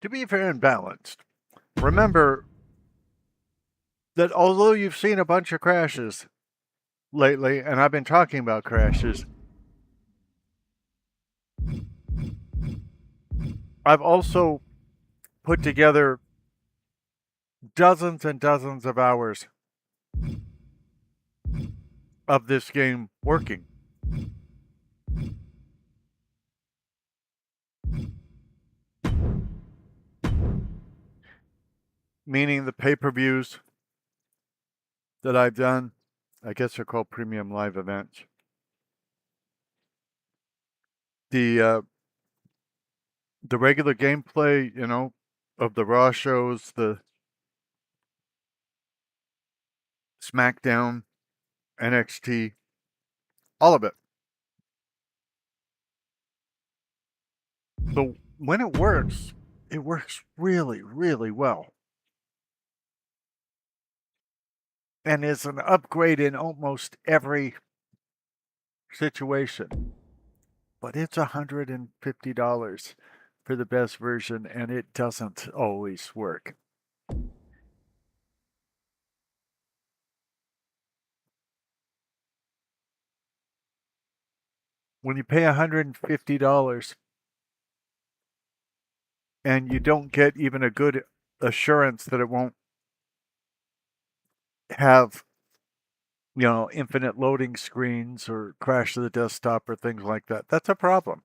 To be fair and balanced, remember that although you've seen a bunch of crashes lately, and I've been talking about crashes, I've also put together dozens and dozens of hours of this game working. Meaning the pay-per-views that I've done, I guess they're called premium live events. The regular gameplay, of the Raw shows, the SmackDown, NXT, all of it. So when it works really, really well. And is an upgrade in almost every situation. But it's $150 for the best version, and it doesn't always work. When you pay $150 and you don't get even a good assurance that it won't have, infinite loading screens or crash to the desktop or things like that, that's a problem.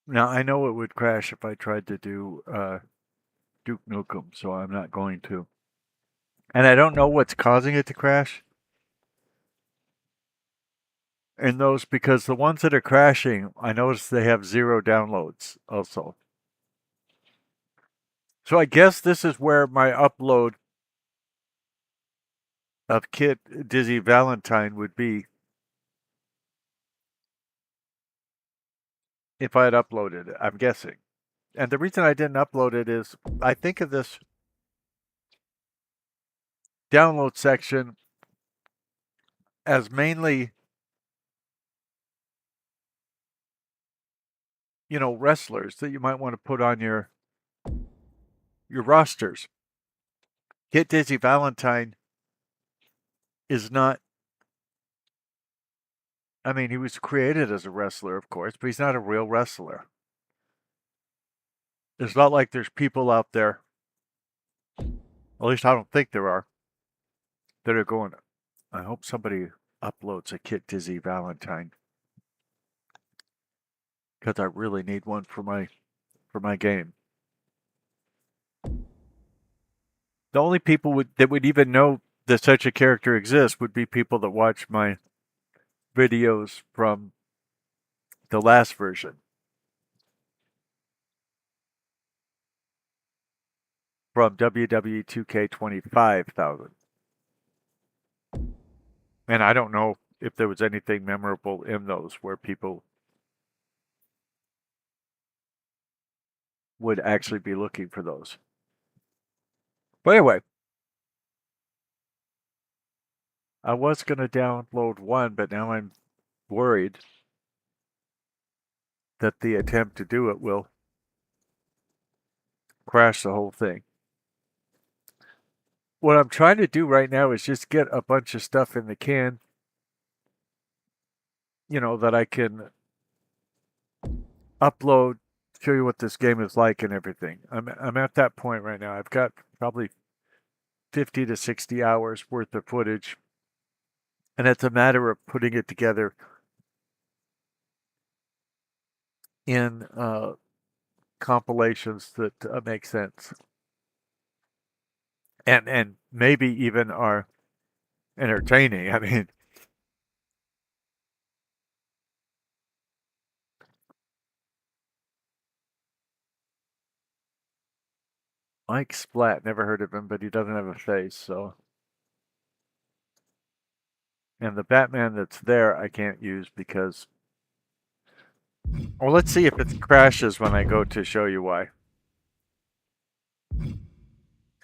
Now, I know it would crash if I tried to do Duke Nukem, so I'm not going to. And I don't know what's causing it to crash in those, because the ones that are crashing, I notice they have 0 downloads also. So I guess this is where my upload of Kit Dizzy Valentine would be if I had uploaded it, I'm guessing. And the reason I didn't upload it is I think of this download section as mainly, wrestlers that you might want to put on your rosters. Kit Dizzy Valentine is not, I mean, he was created as a wrestler, of course, but he's not a real wrestler. It's not like there's people out there, at least I don't think there are, that are going, I hope somebody uploads a Kit Dizzy Valentine, because I really need one for my game. The only people that would even know that such a character exists would be people that watch my videos from the last version, from WWE 2K25,000. And I don't know if there was anything memorable in those where people would actually be looking for those. But anyway, I was going to download one, but now I'm worried that the attempt to do it will crash the whole thing. What I'm trying to do right now is just get a bunch of stuff in the can, that I can upload, show you what this game is like and everything. I'm at that point right now. I've got probably 50 to 60 hours worth of footage, and it's a matter of putting it together in compilations that make sense, and maybe even are entertaining. I mean, Mike Splat, never heard of him, but he doesn't have a face, so. And the Batman that's there I can't use because, well, let's see if it crashes when I go to show you why.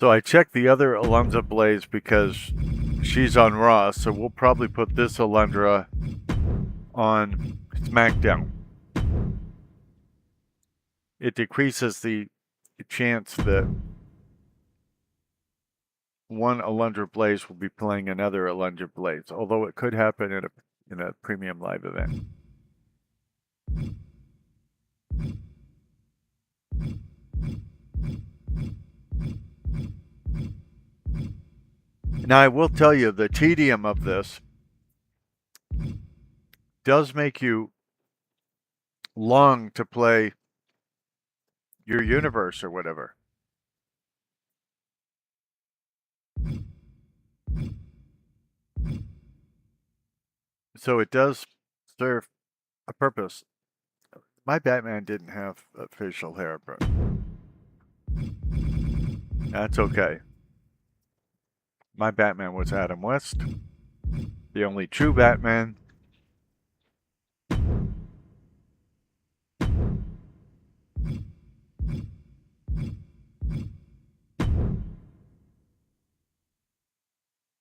So I checked the other Alundra Blaze because she's on Raw, so we'll probably put this Alundra on SmackDown. It decreases the chance that one Alundra Blaze will be playing another Alundra Blaze, although it could happen in a premium live event. Now, I will tell you, the tedium of this does make you long to play your universe or whatever. So it does serve a purpose. My Batman didn't have facial hair, but that's okay. My Batman was Adam West, the only true Batman.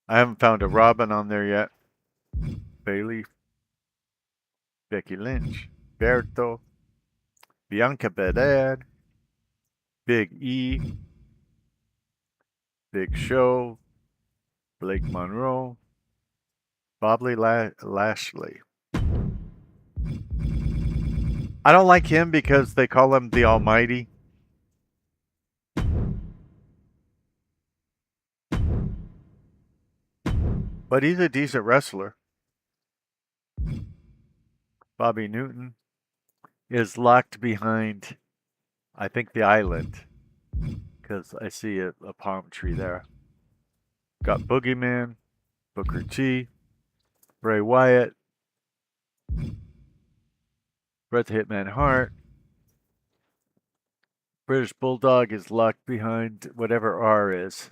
I haven't found a Robin on there yet. Bailey, Becky Lynch, Berto, Bianca Belair, Big E, Big Show, Blake Monroe, Bobby Lashley. I don't like him because they call him the Almighty. But he's a decent wrestler. Bobby Newton is locked behind, I think, the island, because I see a palm tree there. Got Boogeyman, Booker T, Bray Wyatt, Bret the Hitman Hart. British Bulldog is locked behind whatever R is.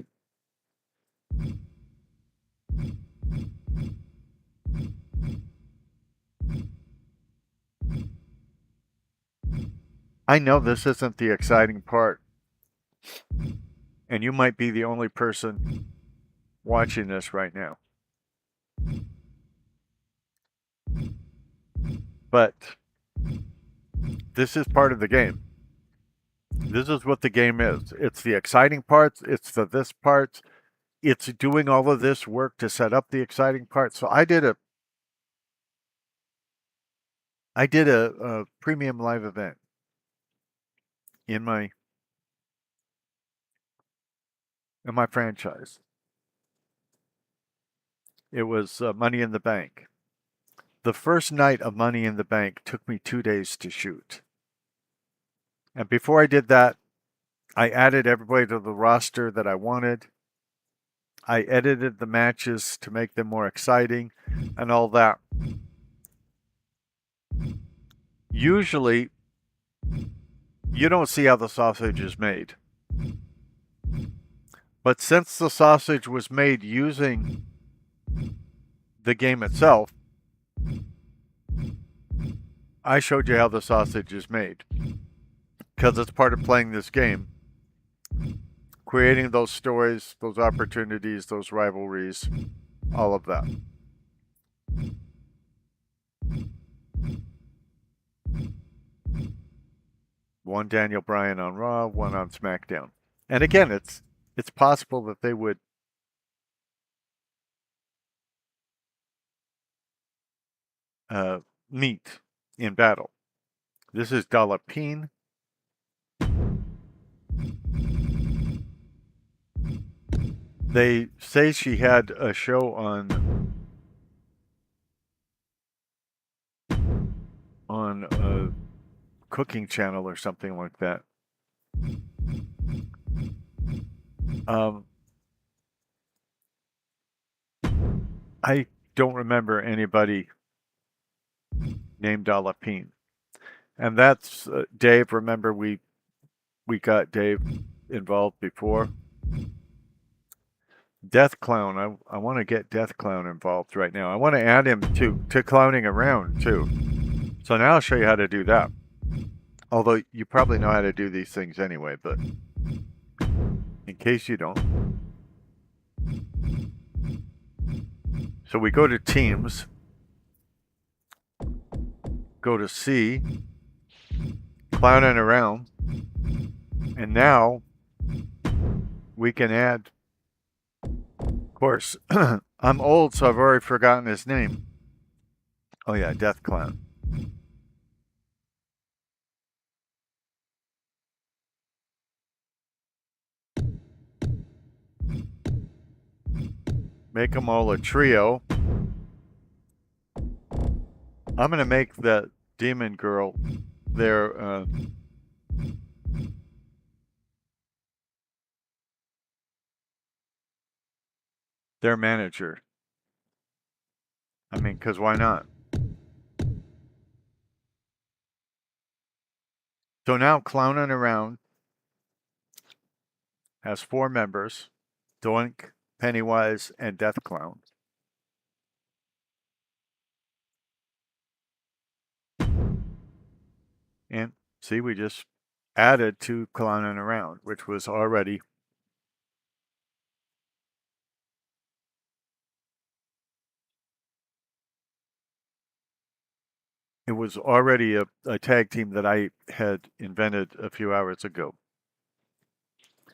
I know this isn't the exciting part, and you might be the only person watching this right now. But this is part of the game. This is what the game is. It's the exciting parts, it's the this parts, it's doing all of this work to set up the exciting parts. So I did a premium live event in my franchise. It was Money in the Bank. The first night of Money in the Bank took me 2 days to shoot. And before I did that, I added everybody to the roster that I wanted. I edited the matches to make them more exciting and all that. Usually, you don't see how the sausage is made. But since the sausage was made using the game itself, I showed you how the sausage is made. Because it's part of playing this game. Creating those stories, those opportunities, those rivalries, all of that. One Daniel Bryan on Raw, one on SmackDown. And again, it's possible that they would meet in battle. This is Dalapine. They say she had a show on a cooking channel or something like that. I don't remember anybody named Dalapine. And that's Dave. Remember, we got Dave involved before. Death Clown. I want to get Death Clown involved right now. I want to add him to clowning around too. So now I'll show you how to do that. Although you probably know how to do these things anyway, but in case you don't. So we go to Teams, go to C, clowning around, and now we can add, of course, I'm old, so I've already forgotten his name. Oh yeah, Death Clown. Make them all a trio. I'm going to make that demon girl their manager. I mean, because why not? So now Clowning Around has 4 members: Doink, Pennywise, and Death Clown. And see, we just added to Clowning Around, which was already a tag team that I had invented a few hours ago.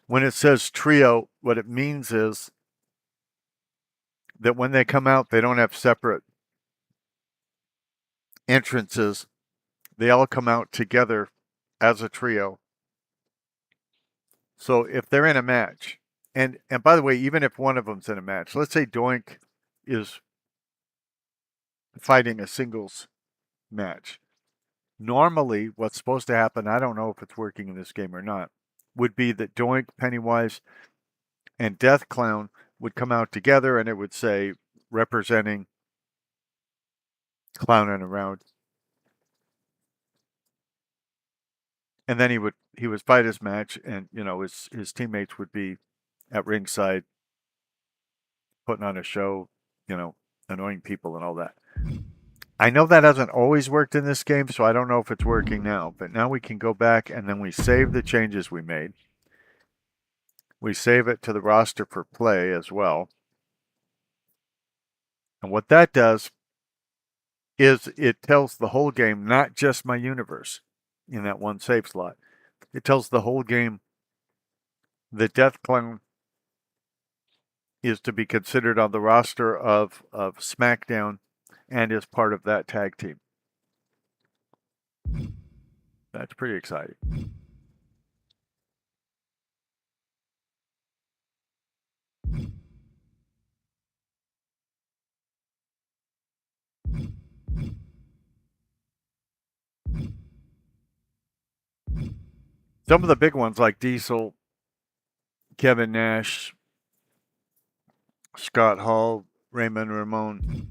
When it says trio, what it means is that when they come out, they don't have separate entrances. They all come out together as a trio. So if they're in a match, and by the way, even if one of them's in a match, let's say Doink is fighting a singles match. Normally, what's supposed to happen, I don't know if it's working in this game or not, would be that Doink, Pennywise, and Death Clown would come out together, and it would say representing Clowning Around. And then he would fight his match, and his teammates would be at ringside putting on a show, annoying people and all that. I know that hasn't always worked in this game, so I don't know if it's working now. But now we can go back and then we save the changes we made. We save it to the roster for play as well. And what that does is it tells the whole game, not just my universe in that one save slot. It tells the whole game that Death Clown is to be considered on the roster of SmackDown and is part of that tag team. That's pretty exciting. Some of the big ones like Diesel, Kevin Nash, Scott Hall, Raymond Ramon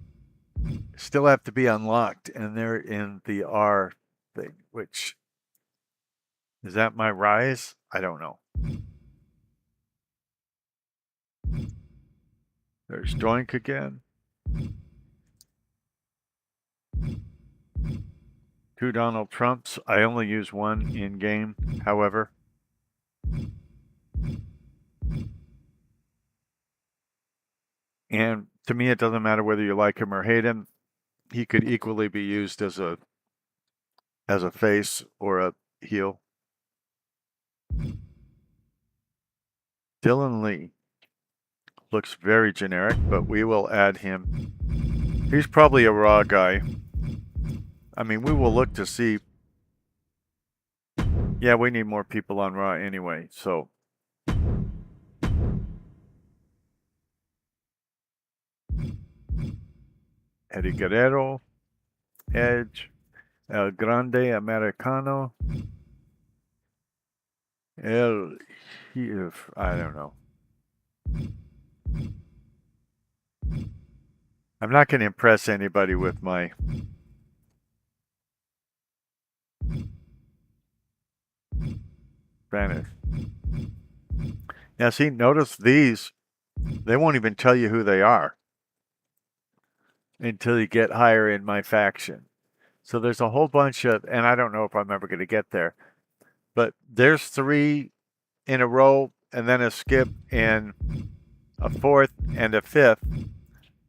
still have to be unlocked, and they're in the R thing, which is that my rise? I don't know. There's Doink again. 2 Donald Trumps. I only use 1 in game, however. And to me, it doesn't matter whether you like him or hate him. He could equally be used as a face or a heel. Dylan Lee looks very generic, but we will add him. He's probably a Raw guy. I mean, we will look to see. Yeah, we need more people on Raw anyway, so. Eddie Guerrero, Edge, El Grande Americano, I don't know. I'm not going to impress anybody with my Spanish. Now, see, notice these, they won't even tell you who they are until you get higher in my faction. So there's a whole bunch of, and I don't know if I'm ever going to get there, but there's 3 in a row and then a skip and a fourth and a fifth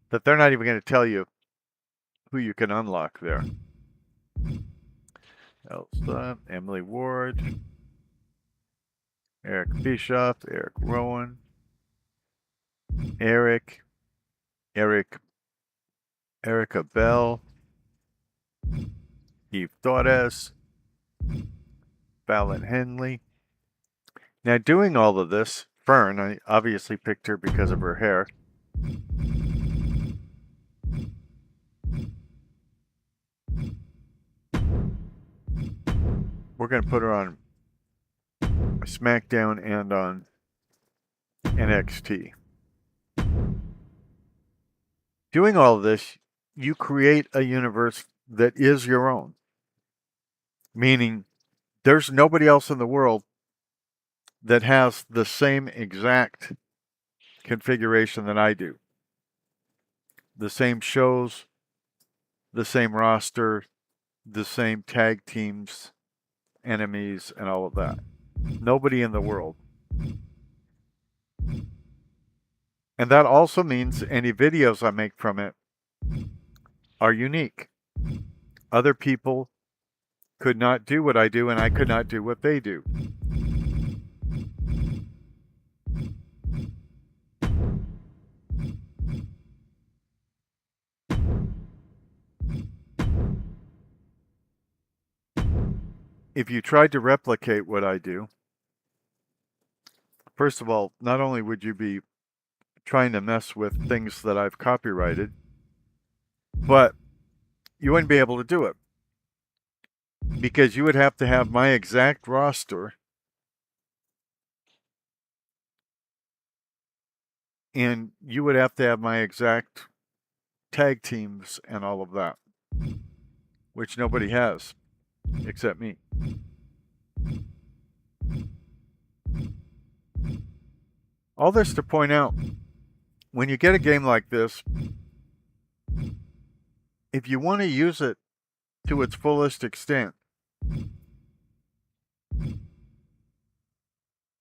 that they're not even going to tell you who you can unlock there. Elsa, Emily Ward, Eric Bischoff, Eric Rowan, Erica Bell, Eve Torres, Fallon Henley. Now, doing all of this, Fern, I obviously picked her because of her hair. We're going to put her on SmackDown and on NXT. Doing all of this, you create a universe that is your own. Meaning, there's nobody else in the world that has the same exact configuration that I do. The same shows, the same roster, the same tag teams, enemies, and all of that. Nobody in the world. And that also means any videos I make from it are unique. Other people could not do what I do, and I could not do what they do. If you tried to replicate what I do, first of all, not only would you be trying to mess with things that I've copyrighted, but you wouldn't be able to do it. Because you would have to have my exact roster and you would have to have my exact tag teams and all of that, which nobody has except me. All this to point out, when you get a game like this, if you want to use it to its fullest extent,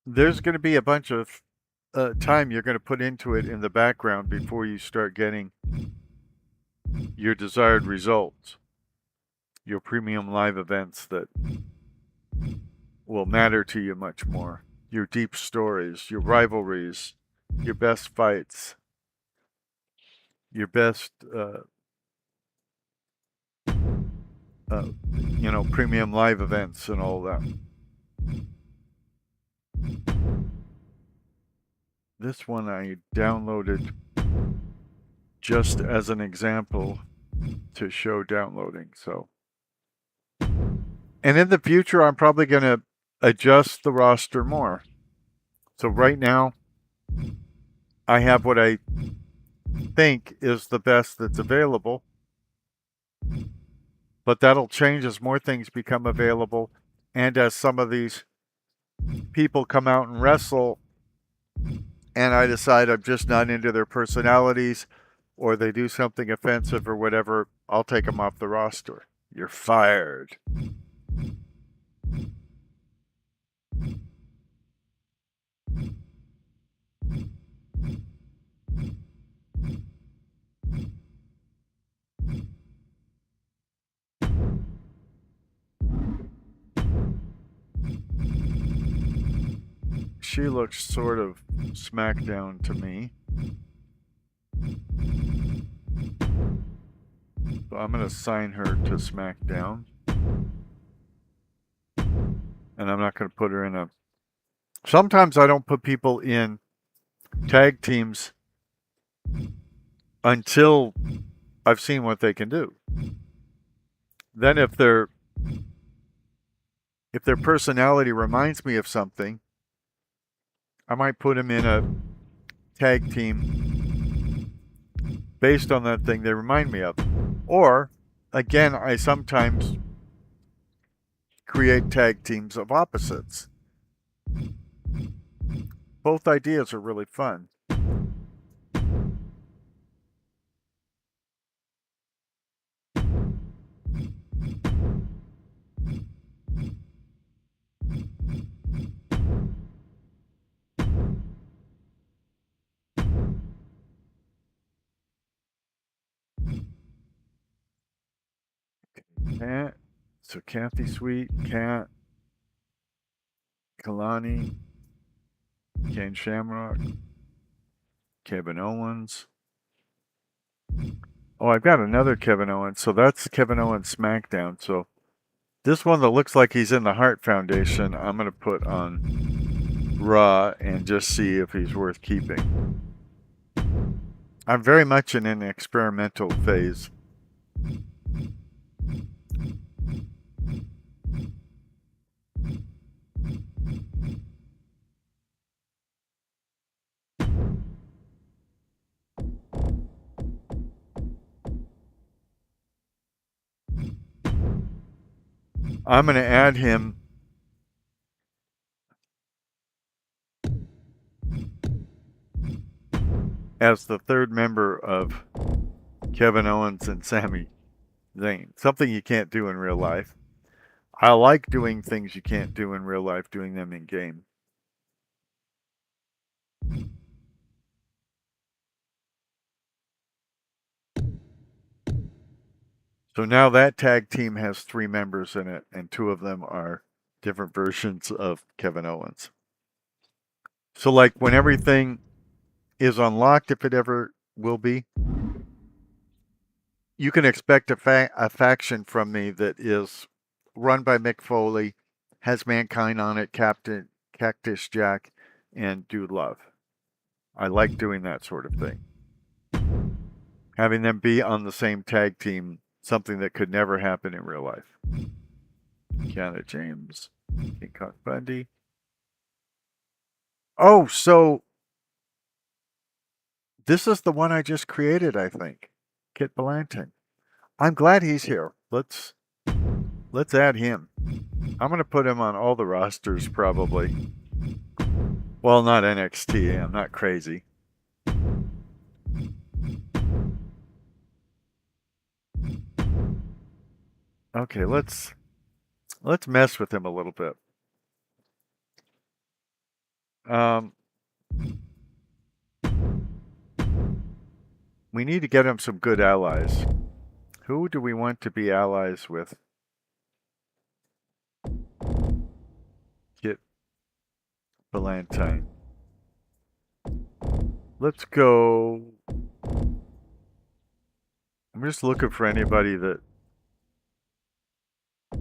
there's going to be a bunch of time you're going to put into it in the background before you start getting your desired results, your premium live events that will matter to you much more, your deep stories, your rivalries, your best fights, your best premium live events and all that. This one I downloaded just as an example to show downloading. So, and in the future, I'm probably going to adjust the roster more. So right now, I have what I think is the best that's available. But that'll change as more things become available and as some of these people come out and wrestle and I decide I'm just not into their personalities or they do something offensive or whatever, I'll take them off the roster. You're fired. She looks sort of SmackDown to me. So I'm going to assign her to SmackDown. And I'm not going to put her in a... Sometimes I don't put people in tag teams until I've seen what they can do. Then if their personality reminds me of something, I might put them in a tag team based on that thing they remind me of. Or, again, I sometimes create tag teams of opposites. Both ideas are really fun. Cat. So Kathy Sweet, Cat, Kalani, Ken Shamrock, Kevin Owens. Oh, I've got another Kevin Owens. So that's Kevin Owens SmackDown. So this one that looks like he's in the Hart Foundation, I'm going to put on Raw and just see if he's worth keeping. I'm very much in an experimental phase. I'm going to add him as the third member of Kevin Owens and Sami Zayn. Something you can't do in real life. I like doing things you can't do in real life, doing them in game. So now that tag team has 3 members in it, and 2 of them are different versions of Kevin Owens. So, like, when everything is unlocked, if it ever will be, you can expect a faction from me that is run by Mick Foley, has Mankind on it, Captain Cactus Jack, and Dude Love. I like doing that sort of thing. Having them be on the same tag team, something that could never happen in real life. Kiana James, King Kong Bundy. Oh, so this is the one I just created, I think. Kit Blanton. I'm glad he's here. Let's add him. I'm going to put him on all the rosters probably. Well, not NXT. I'm not crazy. Okay, let's mess with him a little bit. We need to get him some good allies. Who do we want to be allies with? Kit Valentine. Let's go. I'm just looking for anybody that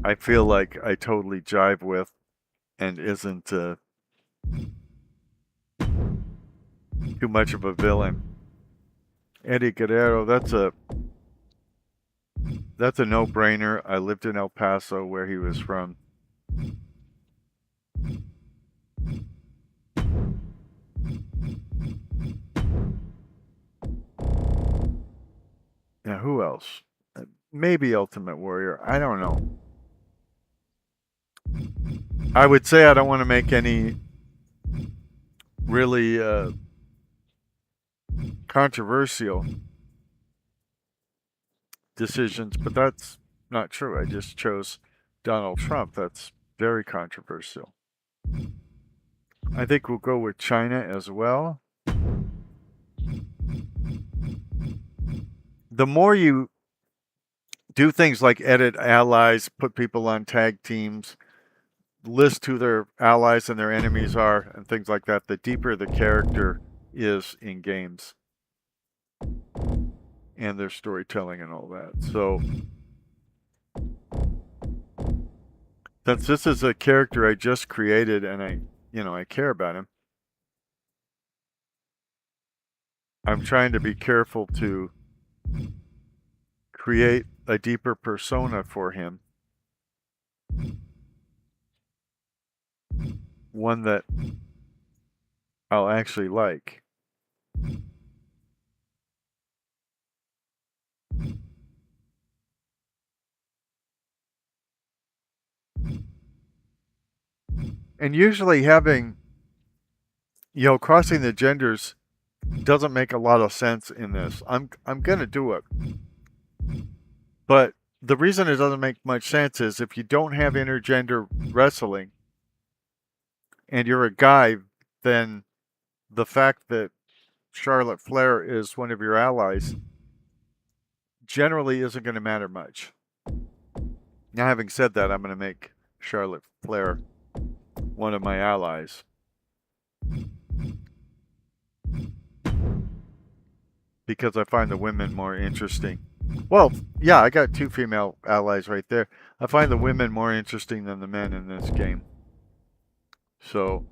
I feel like I totally jive with and isn't too much of a villain. Eddie Guerrero, that's a no-brainer. I lived in El Paso, where he was from. Now, who else? Maybe Ultimate Warrior. I don't know. I would say I don't want to make any really controversial decisions, but that's not true. I just chose Donald Trump. That's very controversial. I think we'll go with China as well. The more you do things like edit allies, put people on tag teams, list who their allies and their enemies are, and things like that, the deeper the character is in games and their storytelling and all that. So, since this is a character I just created and I care about him, I'm trying to be careful to create a deeper persona for him. One that I'll actually like. And usually having, crossing the genders doesn't make a lot of sense in this. I'm going to do it. But the reason it doesn't make much sense is if you don't have intergender wrestling and you're a guy, then the fact that Charlotte Flair is one of your allies generally isn't going to matter much. Now, having said that, I'm going to make Charlotte Flair one of my allies. Because I find the women more interesting. Well, yeah, I got 2 female allies right there. I find the women more interesting than the men in this game. So,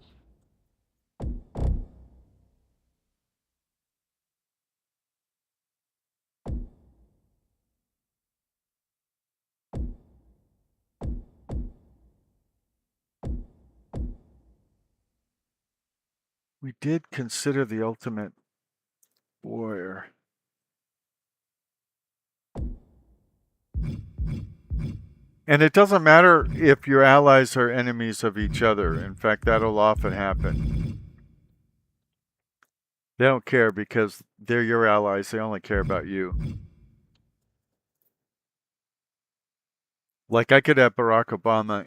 we did consider the Ultimate Warrior. And it doesn't matter if your allies are enemies of each other. In fact, that'll often happen. They don't care because they're your allies. They only care about you. Like I could have Barack Obama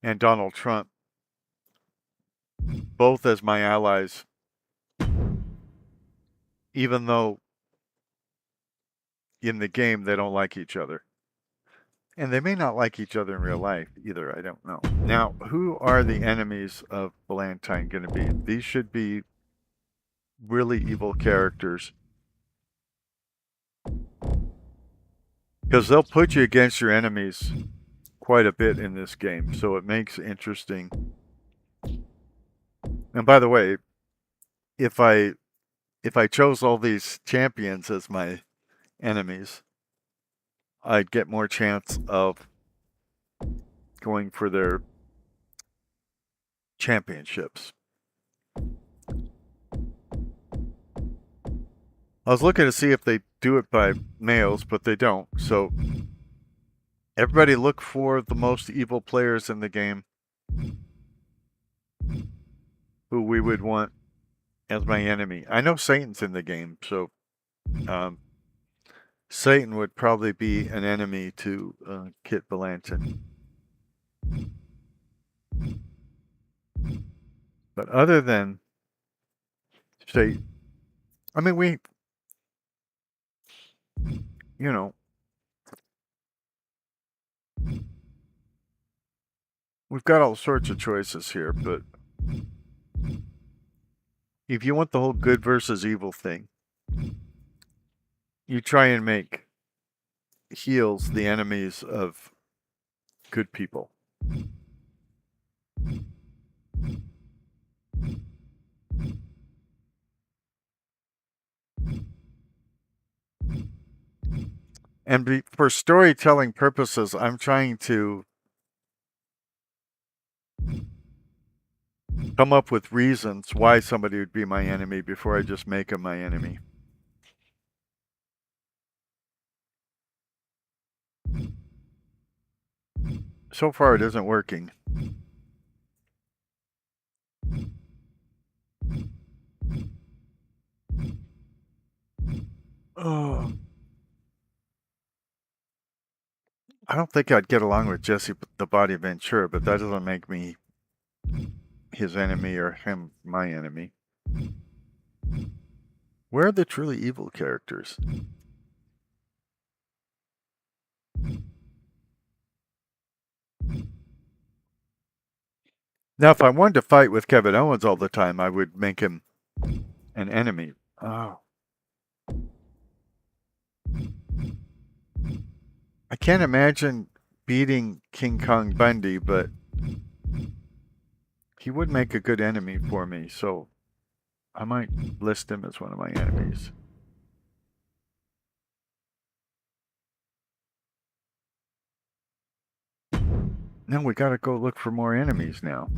and Donald Trump both as my allies, even though in the game they don't like each other. And they may not like each other in real life either. I don't know. Now, who are the enemies of Ballantine going to be? These should be really evil characters. Because they'll put you against your enemies quite a bit in this game. So it makes it interesting. And by the way, if I chose all these champions as my enemies, I'd get more chance of going for their championships. I was looking to see if they do it by males, but they don't. So everybody look for the most evil players in the game who we would want as my enemy. I know Satan's in the game, so Satan would probably be an enemy to Kit Blanton. But other than Satan, I mean, you know, we've got all sorts of choices here, but if you want the whole good versus evil thing, you try and make heels the enemies of good people. And for storytelling purposes, I'm trying to come up with reasons why somebody would be my enemy before I just make them my enemy. So far, it isn't working. Oh. I don't think I'd get along with Jesse the Body Ventura, but that doesn't make me his enemy or him my enemy. Where are the truly evil characters? Now, if I wanted to fight with Kevin Owens all the time, I would make him an enemy. Oh. I can't imagine beating King Kong Bundy, but he would make a good enemy for me, so I might list him as one of my enemies. Now we gotta go look for more enemies now.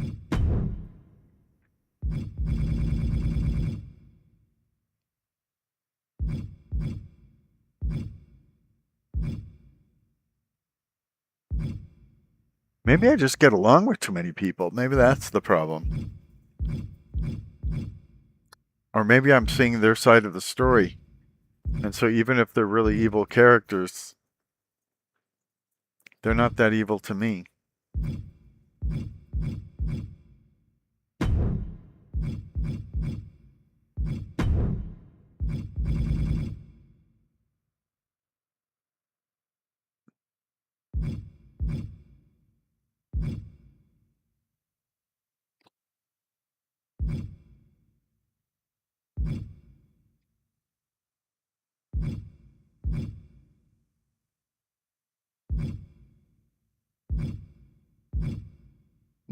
Maybe I just get along with too many people. Maybe that's the problem. Or maybe I'm seeing their side of the story. And so even if they're really evil characters, they're not that evil to me.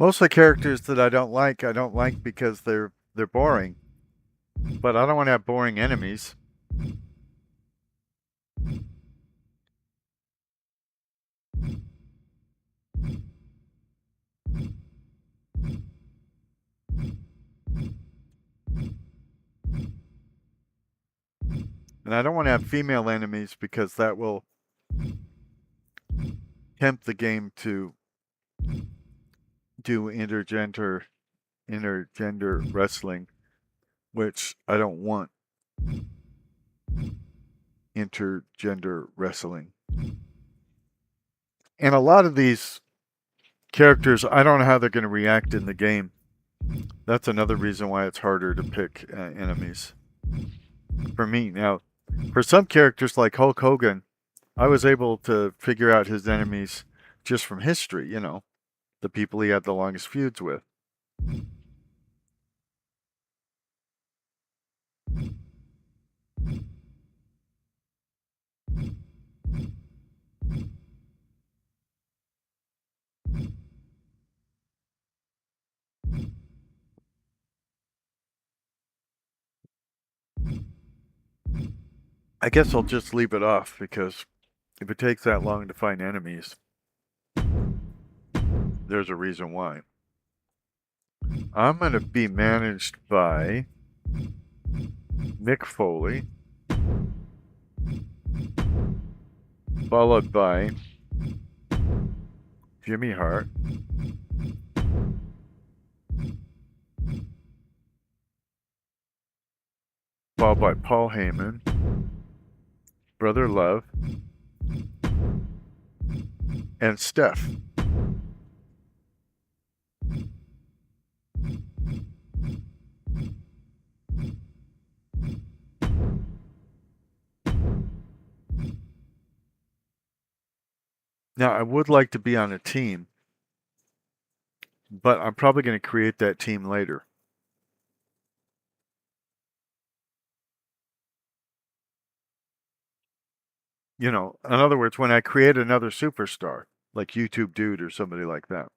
Most of the characters that I don't like because they're boring. But I don't want to have boring enemies. And I don't want to have female enemies because that will tempt the game to do intergender wrestling, which I don't want intergender wrestling. And a lot of these characters, I don't know how they're going to react in the game. That's another reason why it's harder to pick enemies. For me, now, for some characters like Hulk Hogan, I was able to figure out his enemies just from history, you know, the people he had the longest feuds with. I guess I'll just leave it off because if it takes that long to find enemies, there's a reason why. I'm going to be managed by Mick Foley, followed by Jimmy Hart, followed by Paul Heyman, Brother Love, and Steph. Now, I would like to be on a team, but I'm probably going to create that team later. You know, in other words, when I create another superstar, like YouTube Dude or somebody like that,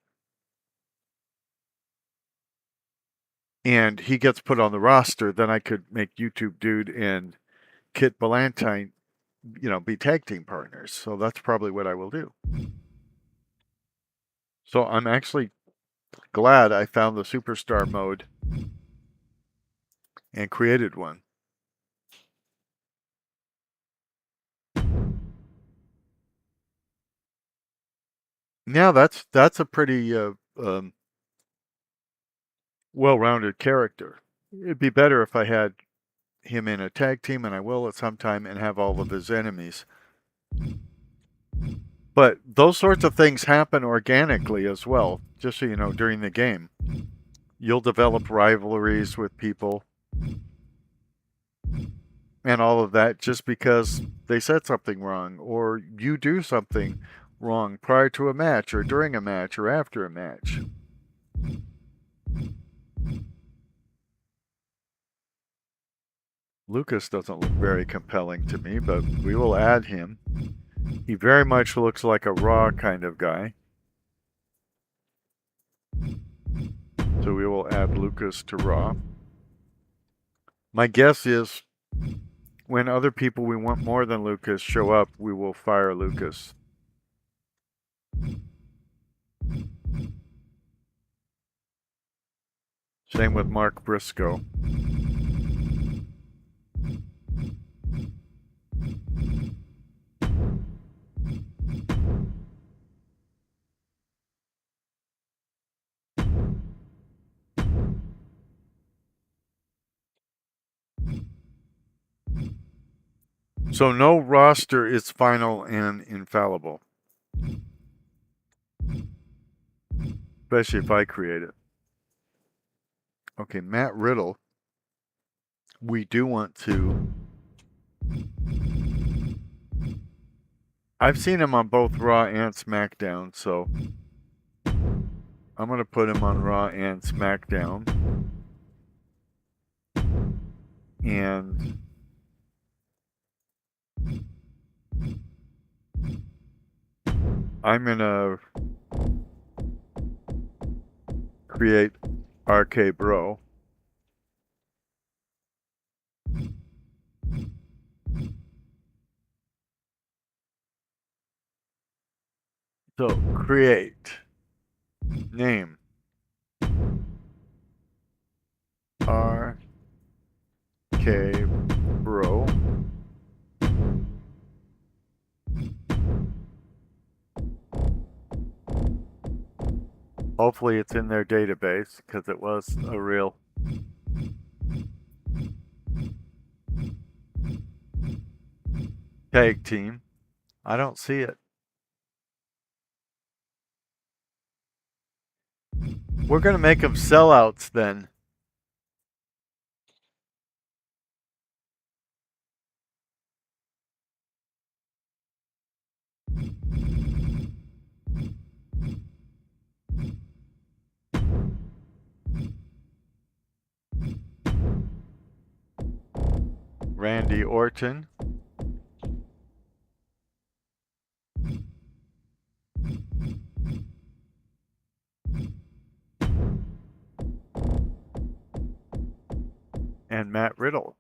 and he gets put on the roster, then I could make YouTube Dude and Kit Ballantine, you know, be tag team partners. So that's probably what I will do. So I'm actually glad I found the superstar mode and created one. Now that's a pretty well-rounded character. It'd be better if I had him in a tag team, and I will at some time, and have all of his enemies. But those sorts of things happen organically as well, just so you know, during the game. You'll develop rivalries with people and all of that just because they said something wrong, or you do something wrong prior to a match, or during a match, or after a match. Lucas doesn't look very compelling to me, but we will add him. He very much looks like a Raw kind of guy. So we will add Lucas to Raw. My guess is when other people we want more than Lucas show up, we will fire Lucas. Same with Mark Briscoe. So no roster is final and infallible. Especially if I create it. Okay, Matt Riddle. We do want to... I've seen him on both Raw and SmackDown, so I'm going to put him on Raw and SmackDown. And I'm going to create RK Bro. So create name RK Bro. Hopefully it's in their database because it was a real tag team. I don't see it. We're going to make them sellouts then. Randy Orton. And Matt Riddle.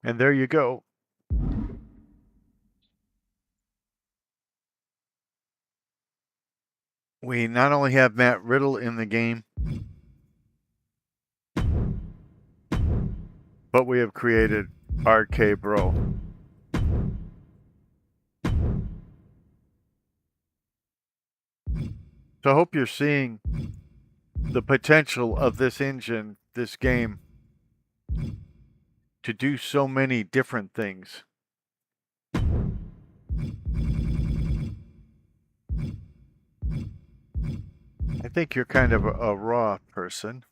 And there you go. We not only have Matt Riddle in the game, but we have created RK Bro. So I hope you're seeing the potential of this engine, this game, to do so many different things. I think you're kind of a Raw person.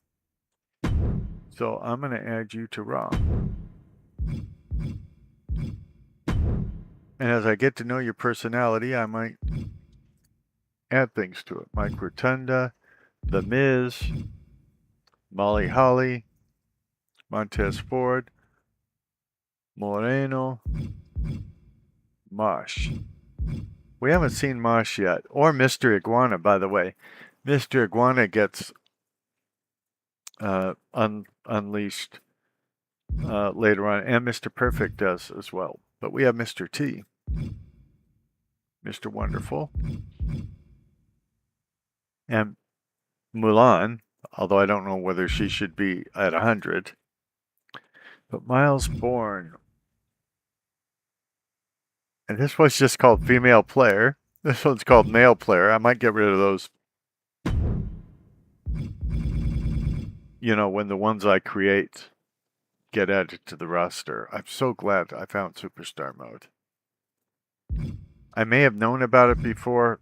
So I'm going to add you to Raw. And as I get to know your personality, I might add things to it. Mike Rotunda, The Miz, Molly Holly, Montez Ford, Moreno, Mosh. We haven't seen Mosh yet, or Mr. Iguana, by the way. Mr. Iguana gets unleashed later on, and Mr. Perfect does as well. But we have Mr. T, Mr. Wonderful, and Mulan, although I don't know whether she should be at 100. But Miles Bourne. And this one's just called female player. This one's called male player. I might get rid of those. You know, when the ones I create get added to the roster. I'm so glad I found Superstar Mode. I may have known about it before.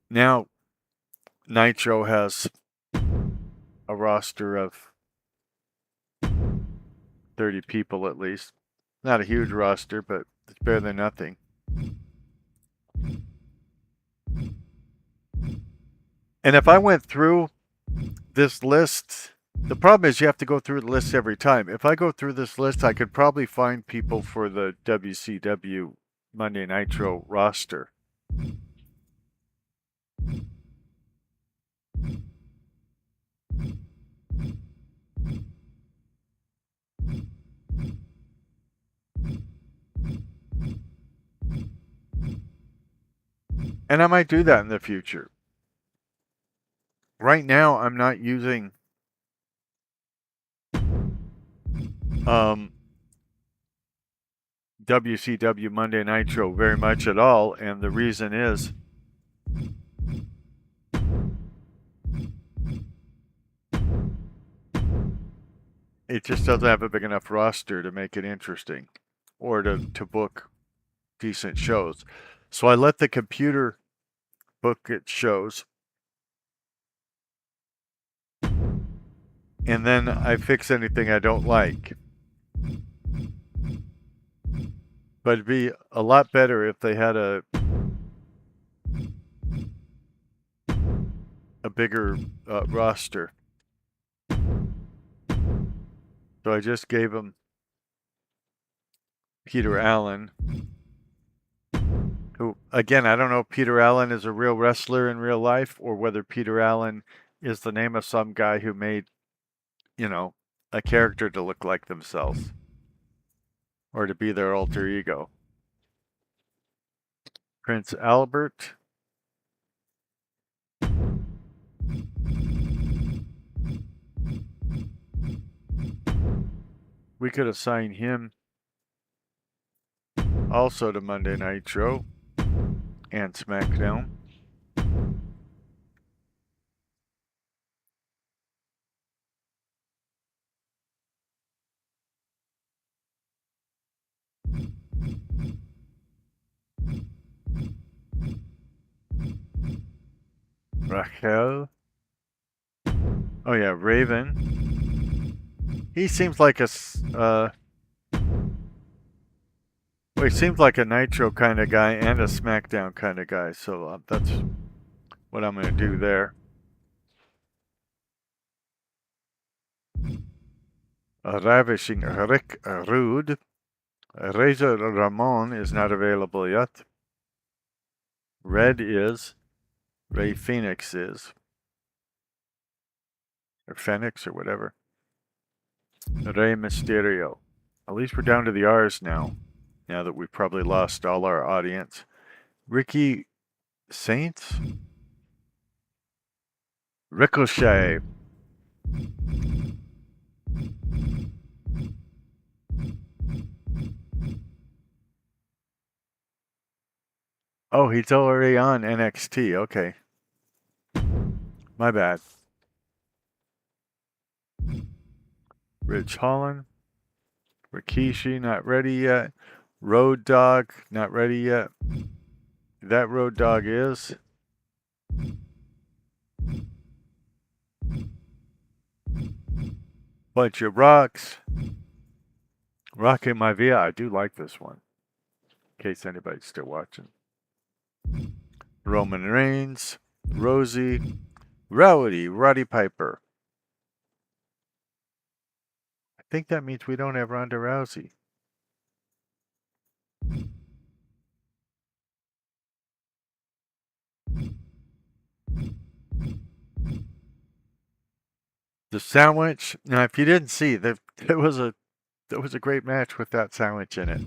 Now, Nitro has a roster of 30 people at least. Not a huge roster, but it's better than nothing. And if I went through this list, the problem is you have to go through the list every time. If I go through this list, I could probably find people for the WCW Monday Nitro roster. And I might do that in the future. Right now, I'm not using WCW Monday Nitro very much at all, and the reason is it just doesn't have a big enough roster to make it interesting or to book decent shows. So I let the computer book its shows, and then I fix anything I don't like. But it'd be a lot better if they had a a bigger roster. So I just gave him Peter Allen, who, again, I don't know if Peter Allen is a real wrestler in real life or whether Peter Allen is the name of some guy who made, you know, a character to look like themselves or to be their alter ego. Prince Albert. We could assign him also to Monday Nitro and SmackDown. Raquel. Oh yeah, Raven. He seems like a well, he seems like a Nitro kind of guy and a SmackDown kind of guy, so that's what I'm going to do there. Ravishing Rick Rude. Razor Ramon is not available yet. Red is. Ray Phoenix is. Or Phoenix or whatever. Rey Mysterio. At least we're down to the R's now. Now that we've probably lost all our audience. Ricky Saints? Ricochet. Oh, he's already on NXT. Okay. My bad. Rich Holland. Rikishi, not ready yet. Road Dogg, not ready yet. That Road Dogg is. Bunch of Rocks. Rockin' My Via. I do like this one. In case anybody's still watching. Roman Reigns. Rosie. Roddy Piper. I think that means we don't have Ronda Rousey. The sandwich. Now, if you didn't see, there was a great match with that sandwich in it.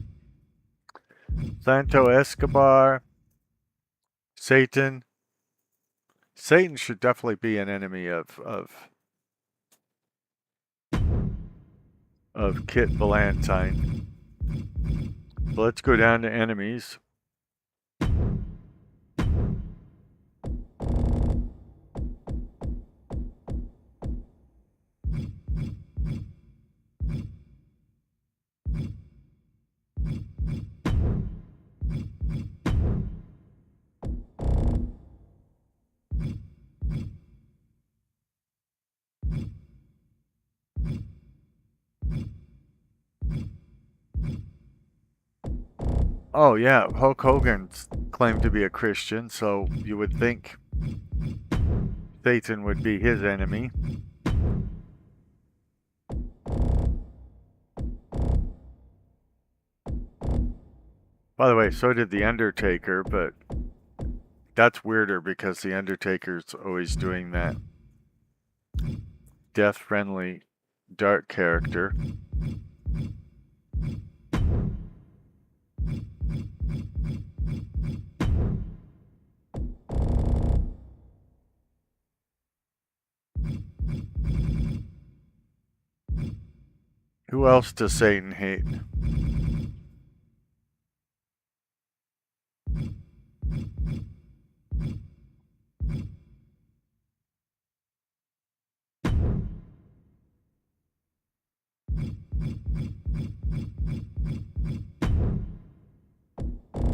Santo Escobar. Satan. Satan should definitely be an enemy of Kit Valentine. But let's go down to enemies. Oh yeah, Hulk Hogan's claimed to be a Christian, so you would think Satan would be his enemy. By the way, so did The Undertaker, but that's weirder because The Undertaker's always doing that death-friendly dark character. Who else does Satan hate?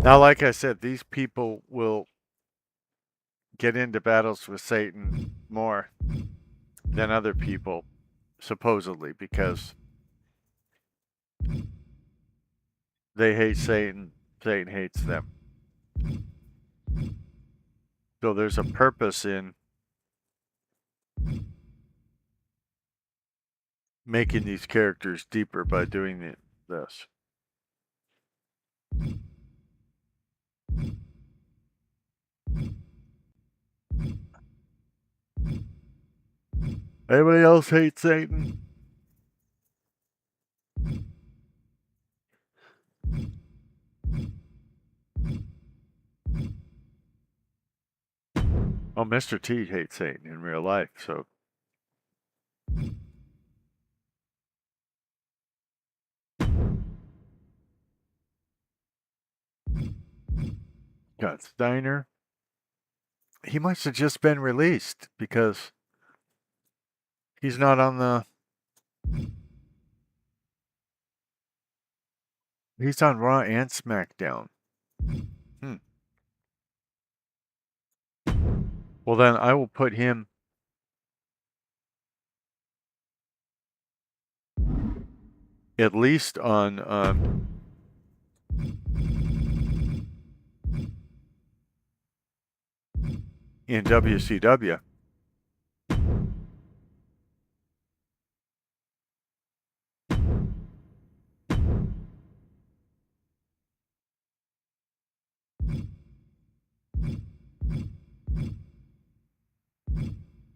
Now, like I said, these people will get into battles with Satan more than other people, supposedly, because they hate Satan, Satan hates them. So there's a purpose in making these characters deeper by doing this. Anybody else hate Satan? Oh, Mr. T hates Satan in real life, so. Got Steiner. He must have just been released because he's not on the. He's on Raw and SmackDown. Well, then I will put him at least on in WCW.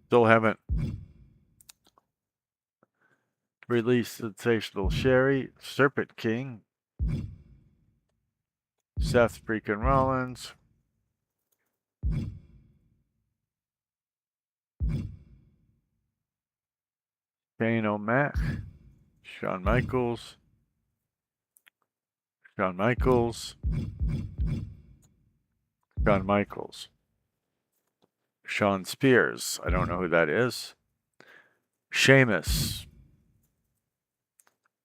Still haven't released Sensational Sherry, Serpent King, Seth freaking Rollins, Shane O'Mac, Shawn Michaels, Shawn Michaels, Shawn Michaels, Shawn Spears. I don't know who that is. Sheamus,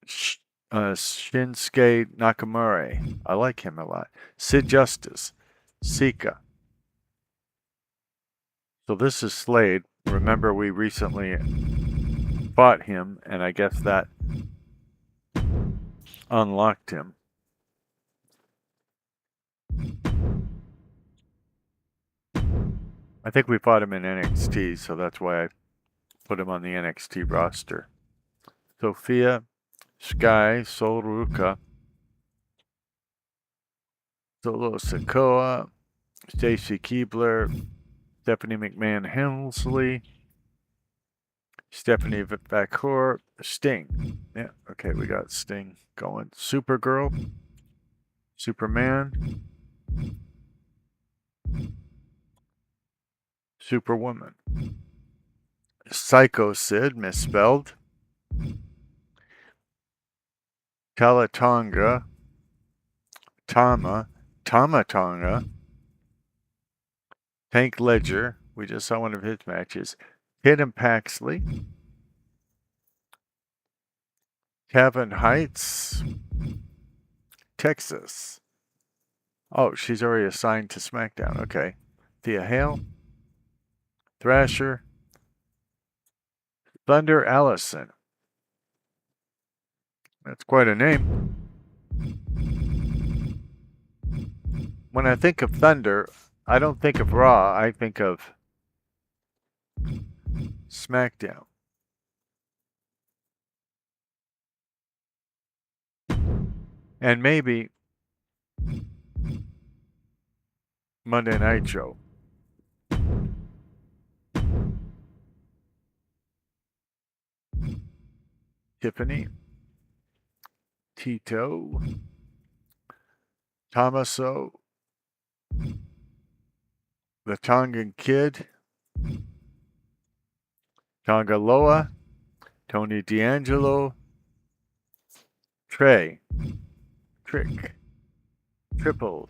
Shinsuke Nakamura. I like him a lot. Sid Justice, Sika. So this is Slade. Remember, we recently fought him, and I guess that unlocked him. I think we fought him in NXT, so that's why I put him on the NXT roster. Sophia, Sky, Sol Ruka, Solo Sikoa, Stacy Keibler, Stephanie McMahon Hensley, Stephanie Vacour, Sting. Yeah, okay, we got Sting going. Supergirl, Superman, Superwoman, Psycho Sid, misspelled, Talatonga, Tamatonga, Hank Ledger. We just saw one of his matches. Tatum Paxley, Kevin Heights, Texas. Oh, she's already assigned to SmackDown. Okay. Thea Hale, Thrasher, Thunder Allison. That's quite a name. When I think of Thunder, I don't think of Raw. I think of SmackDown. And maybe Monday Night Show. Tiffany, Tito, Tommaso, the Tongan Kid, Tongaloa, Tony D'Angelo, Trey, Trick, Triple,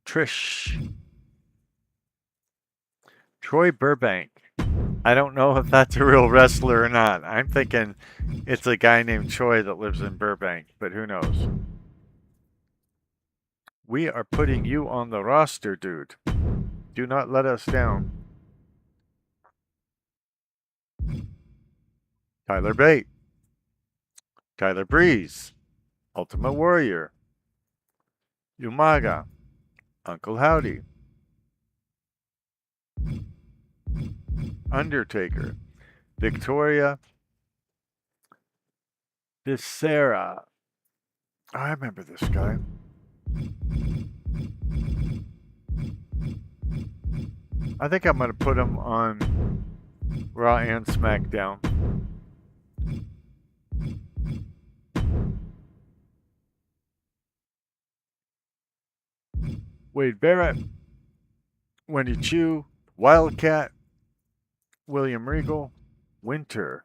Trish, Troy Burbank. I don't know if that's a real wrestler or not. I'm thinking it's a guy named Troy that lives in Burbank, but who knows? We are putting you on the roster, dude. Do not let us down. Tyler Bate, Tyler Breeze, Ultimate Warrior, Umaga, Uncle Howdy, Undertaker. Victoria Viscera. I remember this guy. I think I'm going to put him on Raw and SmackDown. Wade Barrett, Wendy Chu, Wildcat, William Regal, Winter.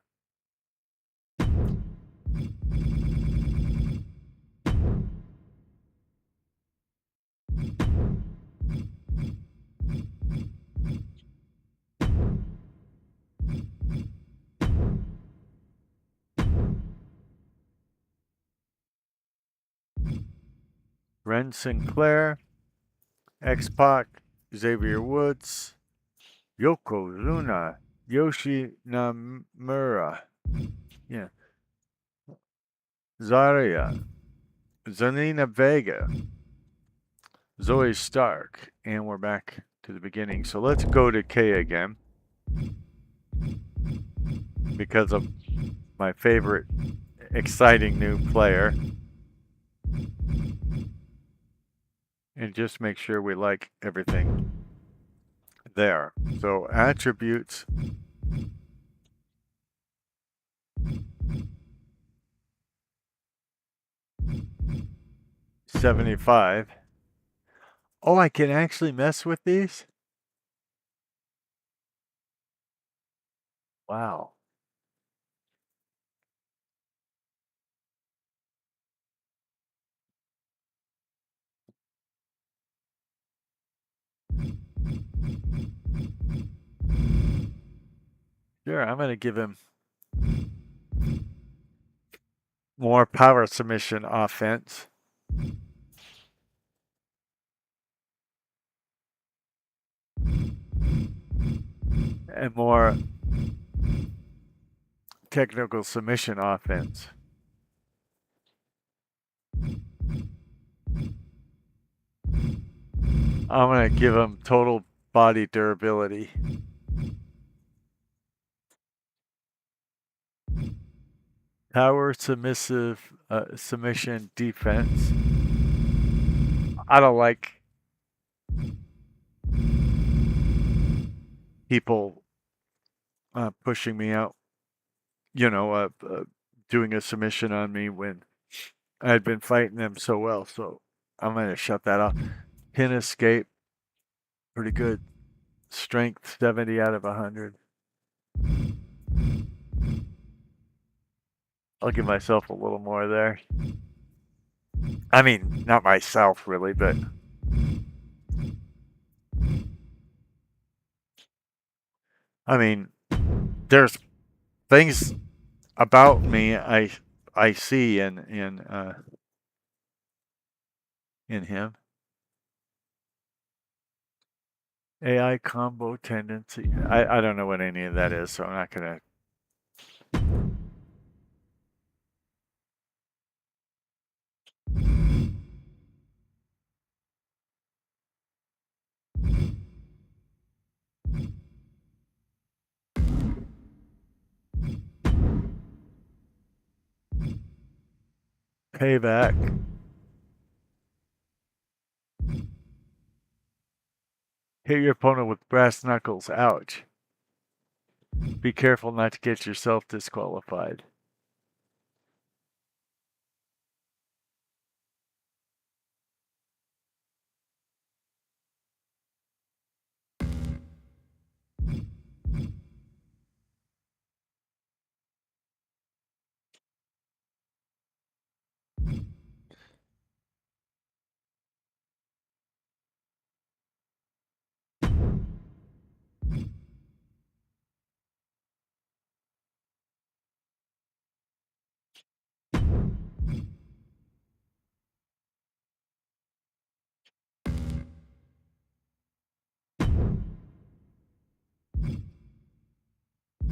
Ren Sinclair, X-Pac, Xavier Woods, Yokozuna, Yoshi Namura, yeah, Zarya, Zanina Vega, Zoe Stark, and we're back to the beginning. So let's go to K again because of my favorite exciting new player. And just make sure we like everything there. So attributes. $75. Oh, I can actually mess with these? Wow. Sure, I'm going to give him more power submission offense. And more technical submission offense. I'm going to give him total body durability. Power submission defense. I don't like people pushing me out, doing a submission on me when I had been fighting them so well. So I'm going to shut that off. Pin escape, pretty good. Strength, 70 out of 100. I'll give myself a little more there. I mean, not myself really, but I mean, there's things about me I see in him. AI combo tendency. I don't know what any of that is, so I'm not gonna. Payback. Hit your opponent with brass knuckles. Ouch. Be careful not to get yourself disqualified.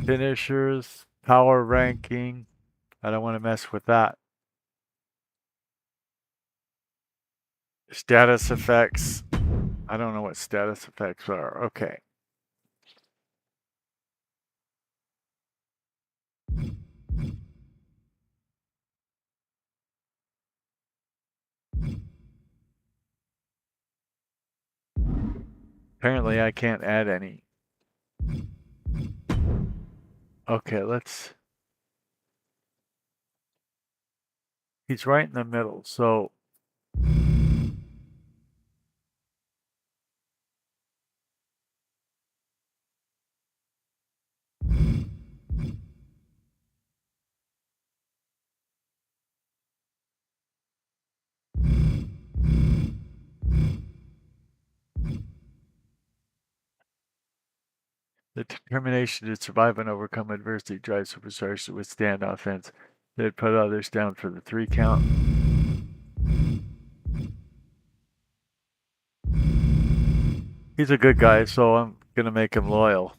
Finishers, power ranking. I don't want to mess with that. Status effects. I don't know what status effects are. Okay. Apparently I can't add any. Okay, let's... He's right in the middle, so... The determination to survive and overcome adversity drives superstars to withstand offense. They'd put others down for the 3 count. He's a good guy, so I'm gonna make him loyal.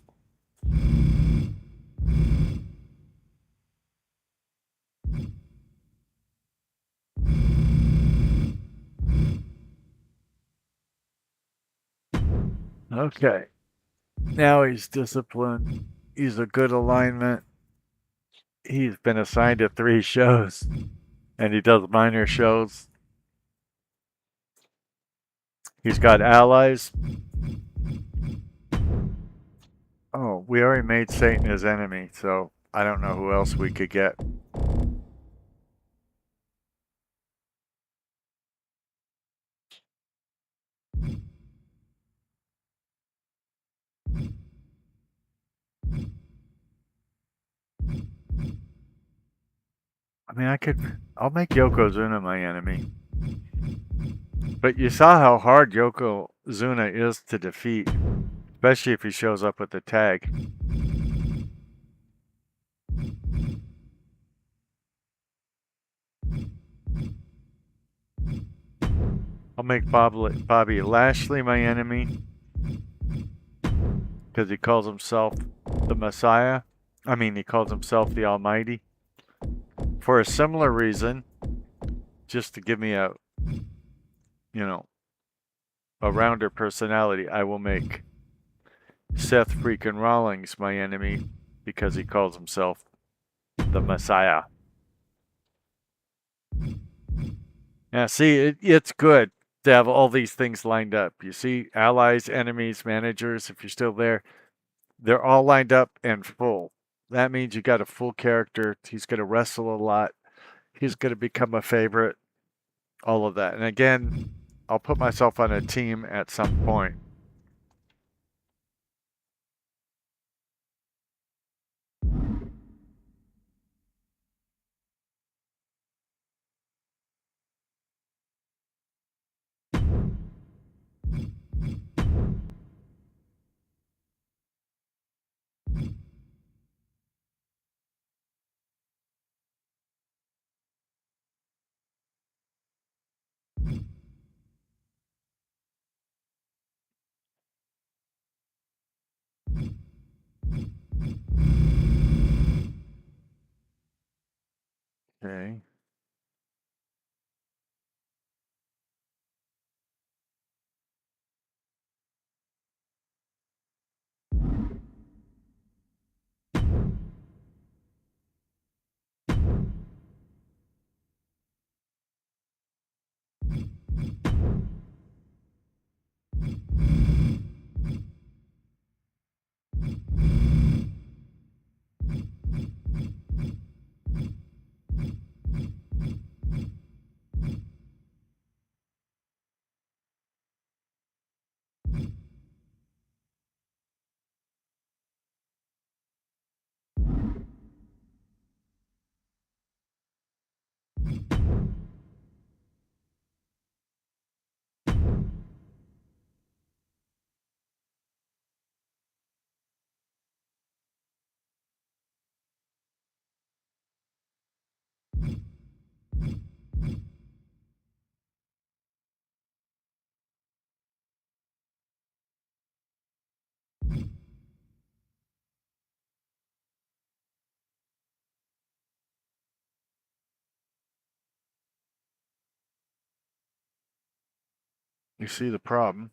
Okay. Now he's disciplined. He's a good alignment. He's been assigned to 3 shows, and he does minor shows. He's got allies. Oh, we already made Satan his enemy, so I don't know who else we could get. I mean, I'll make Yokozuna my enemy. But you saw how hard Yokozuna is to defeat, especially if he shows up with the tag. I'll make Bobby Lashley my enemy because he calls himself the Messiah. I mean, he calls himself the Almighty. For a similar reason, just to give me a, you know, a rounder personality, I will make Seth freaking Rollins my enemy because he calls himself the Messiah. Yeah, see, it's good to have all these things lined up. You see, allies, enemies, managers, if you're still there, they're all lined up and full. That means you got a full character. He's going to wrestle a lot. He's going to become a favorite. All of that. And again, I'll put myself on a team at some point. Okay. You see the problem.